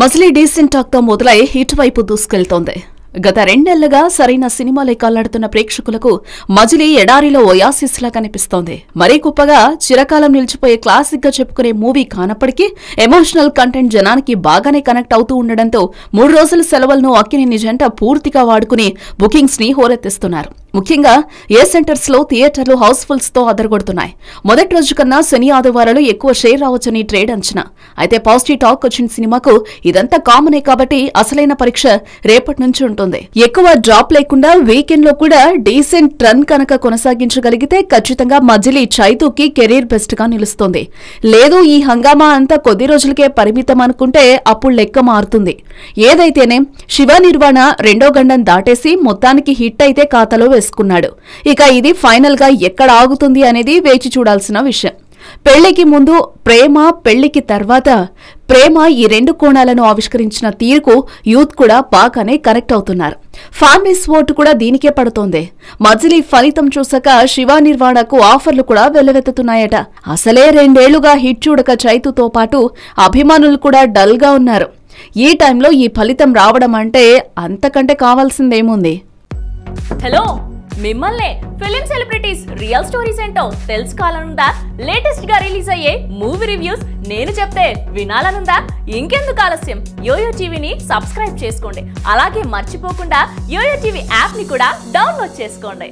మజిలీ decent talk తో మొదలై hit వైపు దూసుకెళ్తోంది. గత రెండేళ్లుగా సరైన సినిమాలే కాలాడుతున్న ప్రేక్షకులకు మజిలీ ఎడారిలో ఒయాసిస్ లా కనిపిస్తోంది. మరీ గొప్పగా చిరకాలం నిలిచిపోయే క్లాసిక్ గా చెప్పుకునే మూవీ కానప్పటికీ ఎమోషనల్ కంటెంట్ జనానికి బాగానే కనెక్ట్ అవుతూ ఉండడంతో 3 రోజుల సెలవులను అక్కినేని జంట పూర్తిగా వాడుకుని బుకింగ్స్ ని హోరెత్తిస్తున్నారు. ముఖ్యంగా ఏ సెంటర్స్ లో థియేటర్లు హౌస్ఫుల్స్ తో అదరగొడుతున్నాయి. మొదటి రోజు కన్నా శని ఆదివారాలు ఎక్కువ షేర్ రావచ్చని ట్రేడ్ అంచనా. అయితే పాజిటివ్ టాక్ వచ్చిన సినిమాకు ఇదంతా కామనే కాబట్టి అసలైన పరీక్ష రేపటి నుంచి ఉంటుంది. ఎక్కువ డ్రాప్ లేకుండా వీకెండ్ లో కూడా డీసెంట్ రన్ కనుక కొనసాగించగలిగితే ఖచ్చితంగా మజిలీ చైతూకి కెరీర్ బెస్ట్ గా నిలుస్తుంది. లేదు ఈ హంగామా అంతా కొద్ది రోజులకే పరిమితం అనుకుంటే అప్పుడు లెక్క మారుతుంది. ఏదైతేనే శివ నిర్వాణ రెండో గండం దాటేసి మొత్తానికి హిట్ అయితే ఖాతాలో వేసుకున్నాడు. ఇక ఇది ఫైనల్ గా ఎక్కడ ఆగుతుంది అనేది వేచి చూడాల్సిన విషయం. పెళ్లికి ముందు ప్రేమ, పెళ్లికి తర్వాత ప్రేమ ఈ 2 కోణాలను ఆవిష్కరించిన తీరుకు యూత్ కూడా బాగానే కనెక్ట్ అవుతున్నారు. ఫ్యామిలీస్ ఓటు కూడా దీనికే పడుతోంది. మజిలీ ఫలితం చూసాక శివ నిర్వాణకు ఆఫర్లు కూడా వెల్లువెత్తుతున్నాయట. అసలే 2 ఏళ్లుగా హిట్ చూడక చైతుతో పాటు అభిమానులు కూడా డల్ గా ఉన్నారు. ఈ టైంలో ఈ ఫలితం రావడం అంటే అంతకంటే కావాల్సిందేముంది? హలో, మిమ్మల్నే ఫిలిం సెలబ్రిటీస్ రియల్ స్టోరీస్ ఏంటో తెలుసుకోవాలనుందా? లేటెస్ట్ గా రిలీజ్ అయ్యే మూవీ రివ్యూస్ నేను చెప్తే వినాలనుందా? ఇంకెందుకు ఆలస్యం, యోయో టీవీని సబ్స్క్రైబ్ చేసుకోండి. అలాగే మర్చిపోకుండా యోయో టీవీ యాప్ ని కూడా డౌన్లోడ్ చేసుకోండి.